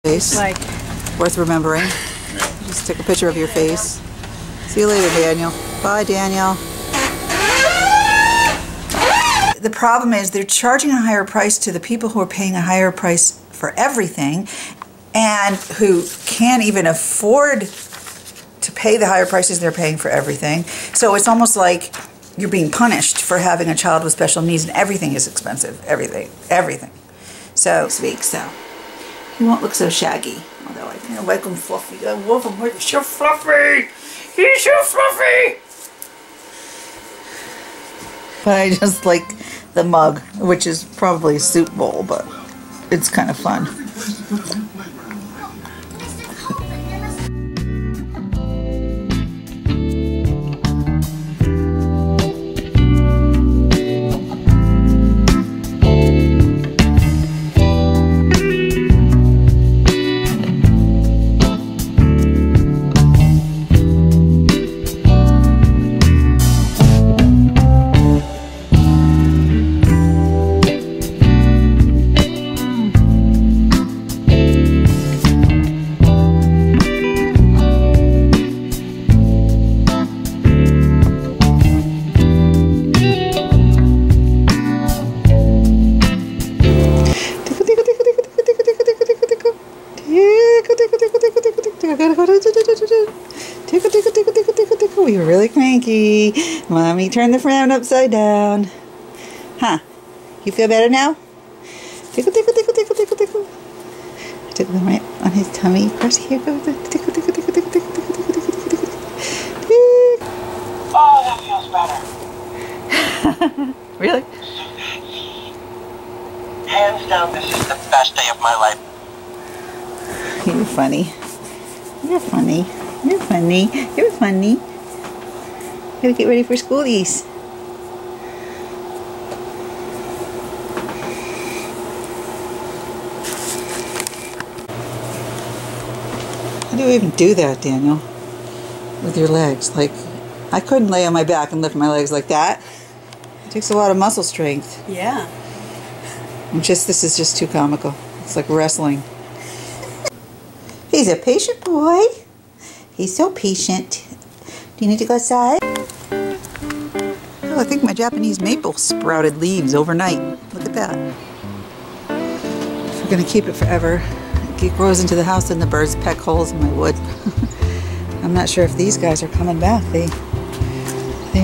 Face. Like, Worth remembering. Just take a picture of your face. See you later, Daniel. Bye, Daniel. The problem is they're charging a higher price to the people who are paying a higher price for everything and who can't even afford to pay the higher prices they're paying for everything. So it's almost like you're being punished for having a child with special needs, and everything is expensive. Everything. So this week, so he won't look so shaggy. Although I kind of like him fluffy. I love him. He's so fluffy. He's so fluffy. But I just like the mug, which is probably a soup bowl, but it's kind of fun. You're really cranky. Mommy turned the frown upside down. Huh? You feel better now? Tickle, tickle, tickle, tickle, tickle, tickle. Tickle him right on his tummy. First, here goes the tickle, tickle, tickle, tickle, tickle, tickle, tickle, tickle, tickle, tickle, tickle. Oh, that feels better. Really? Hands down, this is the best day of my life. You're funny. You're funny. You're funny. You're funny. Gotta get ready for schoolies. How do you even do that, Daniel? With your legs? Like, I couldn't lay on my back and lift my legs like that. It takes a lot of muscle strength. yeah. This is just too comical. It's like wrestling. He's a patient boy. He's so patient. Do you need to go outside? Oh, I think my Japanese maple sprouted leaves overnight. Look at that. If we're going to keep it forever, it grows into the house and the birds peck holes in my wood. I'm not sure if these guys are coming back. They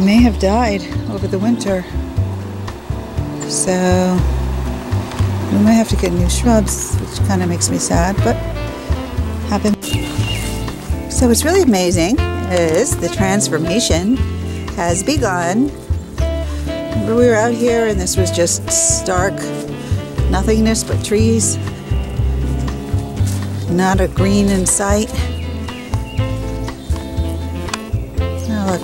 may have died over the winter. So we might have to get new shrubs, which kind of makes me sad, but happens. So what's really amazing is the transformation has begun. Remember, we were out here and this was just stark nothingness but trees. Not a green in sight. Oh, look.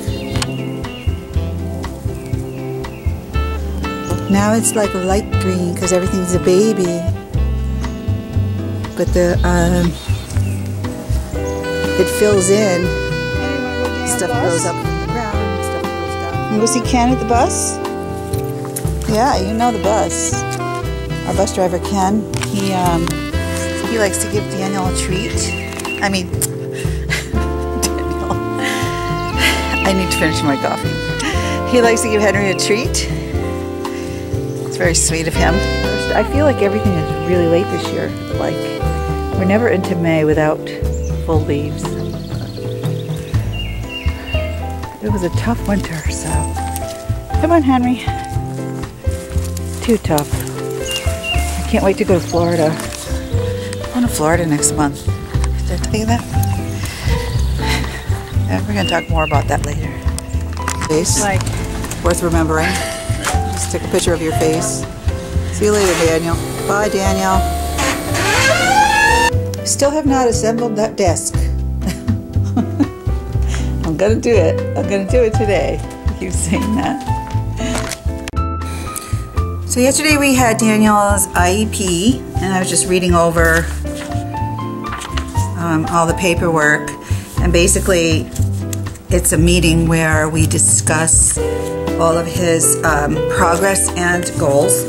Now it's like light green because everything's a baby. But it fills in. Stuff goes up from the ground, stuff goes down. You go see Ken at the bus? Yeah, you know the bus. Our bus driver, Ken, he likes to give Daniel a treat. I mean, Daniel. I need to finish my coffee. He likes to give Henry a treat. It's very sweet of him. I feel like everything is really late this year. Like, we're never into May without full leaves. It was a tough winter, so come on, Henry. Too tough. I can't wait to go to Florida. I'm going to Florida next month. Did I tell you that? Yeah, we're going to talk more about that later. Face. Like, worth remembering. Just take a picture of your face. See you later, Daniel. Bye, Daniel. Still have not assembled that desk. I'm gonna do it. I'm gonna do it today. I keep saying that. So yesterday we had Daniel's IEP, and I was just reading over all the paperwork. And basically, it's a meeting where we discuss all of his progress and goals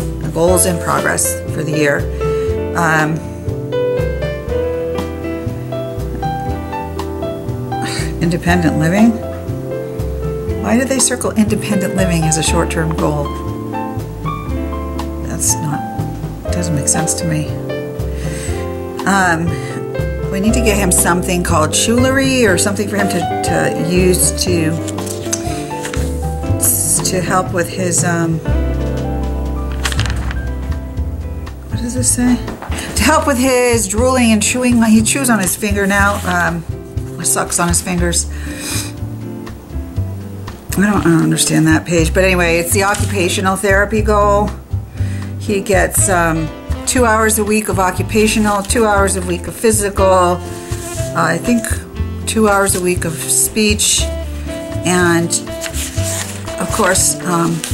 and progress for the year. Independent living? Why did they circle independent living as a short-term goal? Doesn't make sense to me. We need to get him something called Chulery or something for him to use to help with his, what does this say? To help with his drooling and chewing. He chews on his finger now, sucks on his fingers. I don't understand that page, but anyway, it's the occupational therapy goal. He gets 2 hours a week of occupational, 2 hours a week of physical, I think 2 hours a week of speech, and of course,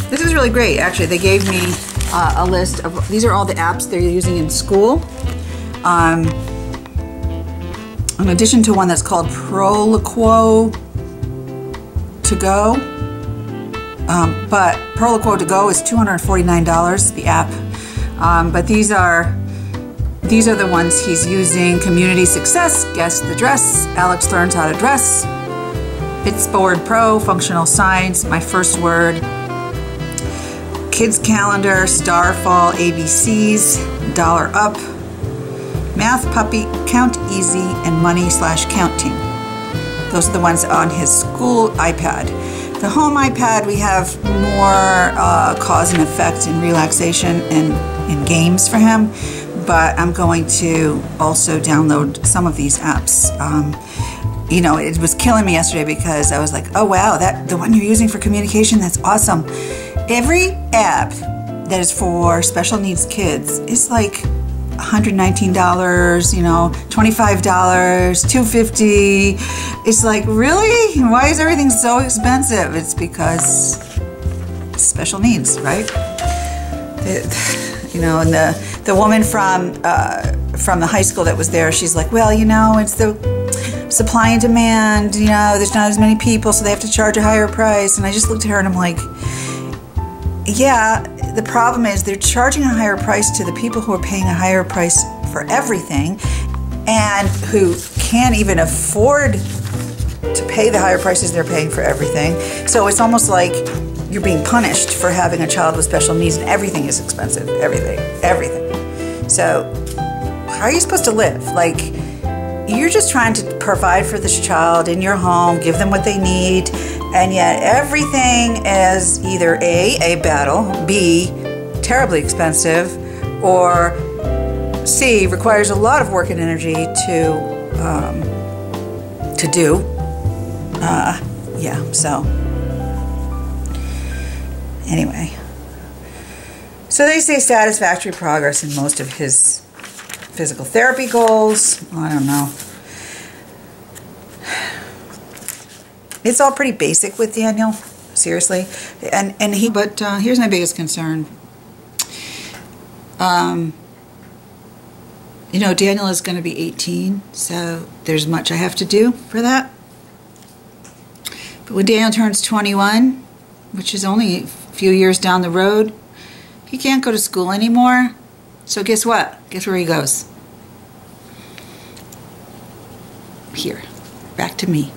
this is really great. Actually, they gave me a list of, these are all the apps they're using in school. In addition to one that's called Polymicrogyria to go. But Polymicrogyria to go is $249, the app. But these are the ones he's using: Community Success, Guess the Dress, Alex Learns How to Dress, It's Board Pro, Functional Science, My First Word, Kids Calendar, Starfall, ABCs, Dollar Up, Math Puppy, Count Easy, and Money/Counting. Those are the ones on his school iPad. The home iPad, we have more cause and effect and relaxation and games for him, but I'm going to also download some of these apps. You know, it was killing me yesterday because I was like, oh wow, the one you're using for communication, that's awesome. Every app that is for special needs kids is like $119, you know, $25, $250. It's like, really? Why is everything so expensive? It's because special needs, right? You know, and the woman from the high school that was there, she's like, well, you know, it's the supply and demand, you know, there's not as many people, so they have to charge a higher price. And I just looked at her and I'm like, yeah, the problem is they're charging a higher price to the people who are paying a higher price for everything and who can't even afford to pay the higher prices they're paying for everything. So it's almost like you're being punished for having a child with special needs, and everything is expensive. Everything. So how are you supposed to live? Like, you're just trying to provide for this child in your home, give them what they need, and yet everything is either A, battle, B, terribly expensive, or C, requires a lot of work and energy to do. Yeah, so anyway. So they say satisfactory progress in most of his physical therapy goals. I don't know. It's all pretty basic with Daniel, seriously. But here's my biggest concern. You know, Daniel is going to be 18, so there's much I have to do for that. But when Daniel turns 21, which is only a few years down the road, he can't go to school anymore. So guess what? Guess where he goes? Here. Back to me.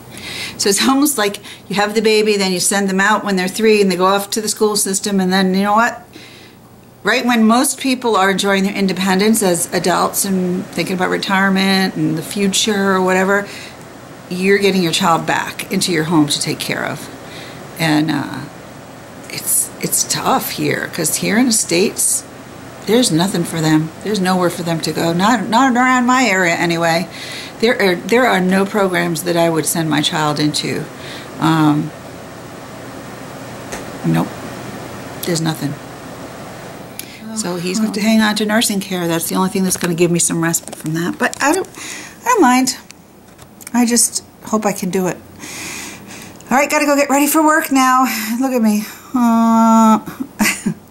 So it's almost like you have the baby, then you send them out when they're 3 and they go off to the school system, and then, you know what? Right when most people are enjoying their independence as adults and thinking about retirement and the future or whatever, you're getting your child back into your home to take care of. And it's tough here, because here in the States, there's nothing for them. There's nowhere for them to go. Not around my area anyway. There are no programs that I would send my child into. Nope. There's nothing. So he's going to hang on to nursing care. That's the only thing that's going to give me some respite from that. But I don't mind. I just hope I can do it. All right, got to go get ready for work now. Look at me. I'm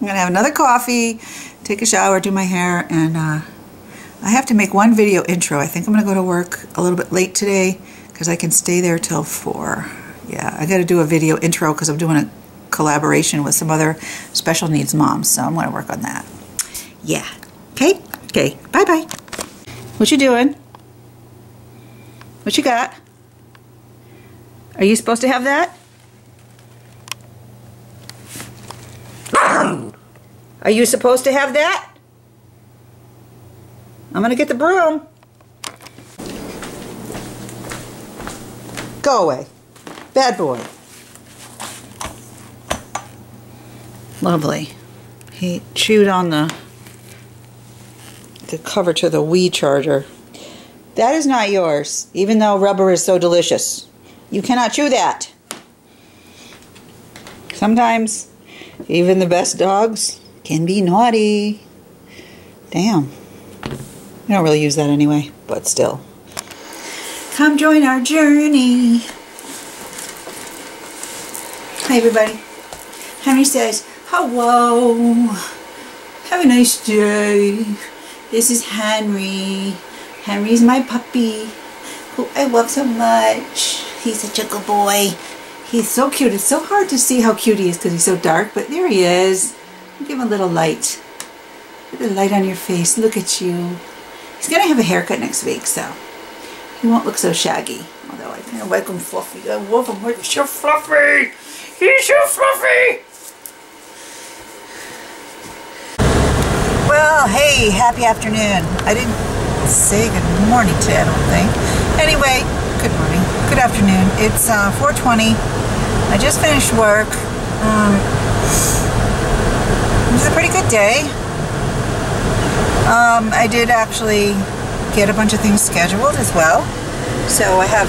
going to have another coffee, take a shower, do my hair, and I have to make one video intro. I think I'm going to go to work a little bit late today because I can stay there till 4. Yeah, I got to do a video intro because I'm doing a collaboration with some other special needs moms, so I'm going to work on that. Yeah. Okay? Okay. Bye-bye. What you doing? What you got? Are you supposed to have that? Are you supposed to have that? I'm gonna get the broom. Go away. Bad boy. Lovely. He chewed on the cover to the Wii charger. That is not yours, even though rubber is so delicious. You cannot chew that. Sometimes, even the best dogs can be naughty. Damn. I don't really use that anyway, but still. Come join our journey. Hi, everybody. Henry says, hello. Have a nice day. This is Henry. Henry's my puppy, who I love so much. He's such a good boy. He's so cute. It's so hard to see how cute he is because he's so dark, but there he is. Give him a little light. Put the light on your face. Look at you. He's going to have a haircut next week, so he won't look so shaggy. Although I kind of like him fluffy. I love him. He's so fluffy. He's so fluffy. Well, hey, happy afternoon. I didn't say good morning today, I don't think. Anyway, good morning. Good afternoon. It's 4:20. I just finished work. It was a pretty good day. I did actually get a bunch of things scheduled as well. So I have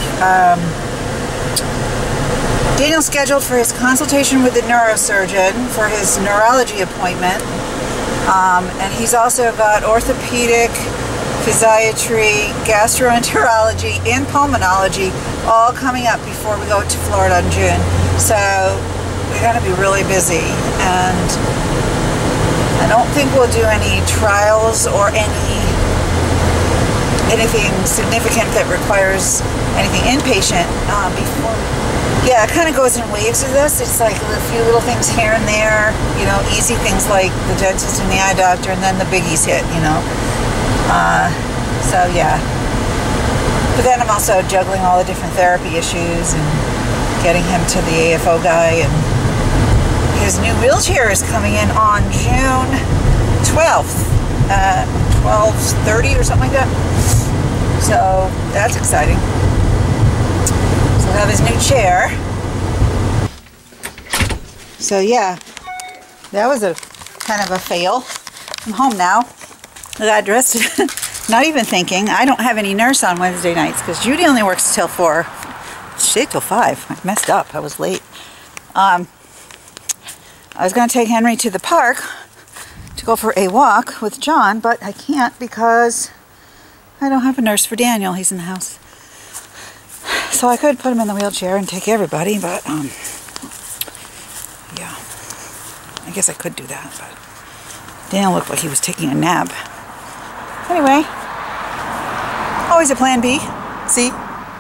Daniel scheduled for his consultation with the neurosurgeon for his neurology appointment. And he's also got orthopedic, physiatry, gastroenterology, and pulmonology all coming up before we go to Florida in June. So we're going to be really busy, and I don't think we'll do any trials or anything significant that requires anything inpatient before. Yeah, it kind of goes in waves with this. It's like a few little things here and there, you know, easy things like the dentist and the eye doctor, and then the biggies hit, you know. So yeah. But then I'm also juggling all the different therapy issues and getting him to the AFO guy, and his new wheelchair is coming in on June 12th at 12:30 or something like that. So that's exciting. So we'll have his new chair. So yeah, that was a kind of a fail. I'm home now. I got dressed, not even thinking. I don't have any nurse on Wednesday nights because Judy only works till 4. Shit, till 5. I messed up. I was late. I was going to take Henry to the park to go for a walk with John, but I can't because I don't have a nurse for Daniel. He's in the house. So I could put him in the wheelchair and take everybody, but yeah, I guess I could do that, but Daniel looked like he was taking a nap. Anyway, always a plan B, C,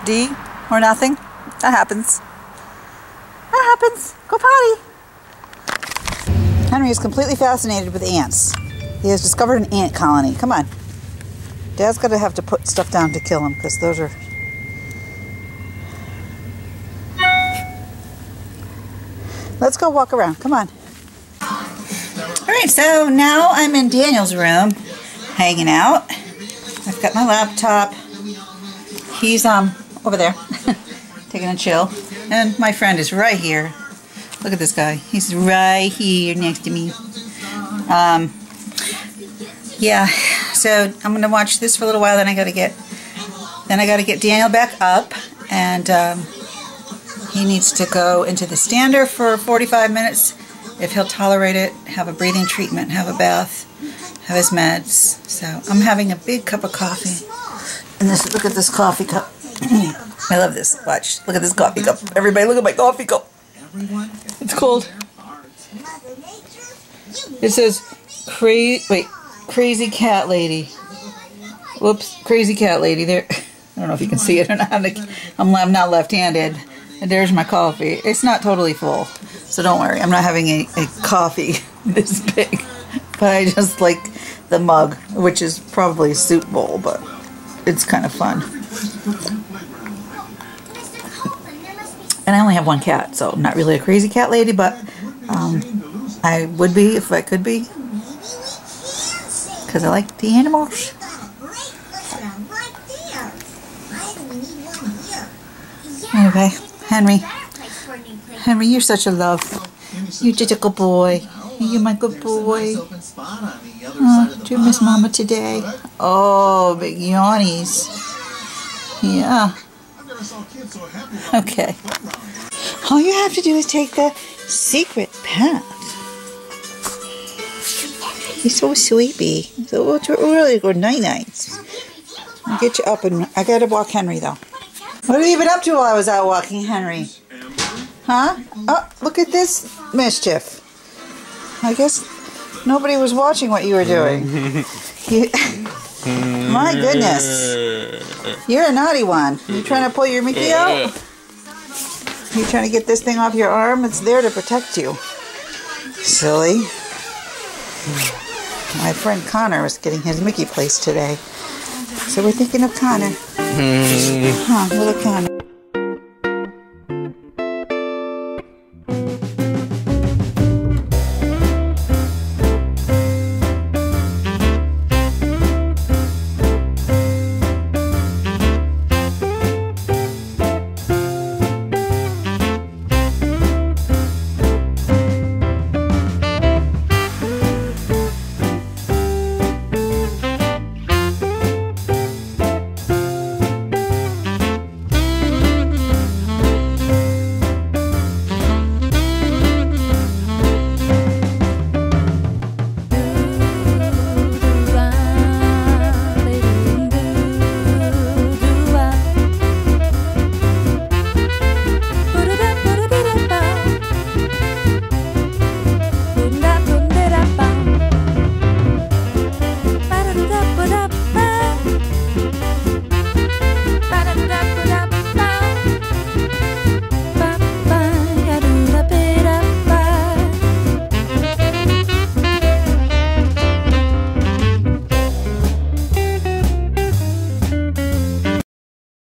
D, or nothing. That happens. That happens. Go potty. Henry is completely fascinated with ants. He has discovered an ant colony. Come on. Dad's going to have to put stuff down to kill them because those are... Let's go walk around. Come on. Alright, so now I'm in Daniel's room, hanging out. I've got my laptop. He's over there, taking a chill. And my friend is right here. Look at this guy. He's right here next to me. Yeah, so I'm going to watch this for a little while, then I got to get Daniel back up, and he needs to go into the stander for 45 minutes if he'll tolerate it, have a breathing treatment, have a bath, have his meds. So I'm having a big cup of coffee. And this, look at this coffee cup. I love this. Watch. Look at this coffee cup. Everybody look at my coffee cup. It's cold. It says crazy cat lady. Whoops, crazy cat lady. There. I don't know if you can see it or not. I'm not left-handed. And there's my coffee. It's not totally full, so don't worry. I'm not having a coffee this big. But I just like the mug, which is probably a soup bowl, but it's kind of fun. And I only have one cat, so I'm not really a crazy cat lady, but I would be if I could be. Because I like the animals. Anyway, Henry, you're such a love. You're just a good boy. You're my good boy. Oh, do you miss Mama today? Oh, big yawnies. Yeah. Okay. All you have to do is take the secret path. He's so sleepy. So really good night-nights. I'll get you up and I gotta walk Henry though. What have you been up to while I was out walking Henry? Huh? Oh, look at this mischief. I guess nobody was watching what you were doing. My goodness. You're a naughty one. You trying to pull your Mickey out? You trying to get this thing off your arm? It's there to protect you. Silly. My friend Connor was getting his Mickey placed today. So we're thinking of Connor. Huh, little Connor.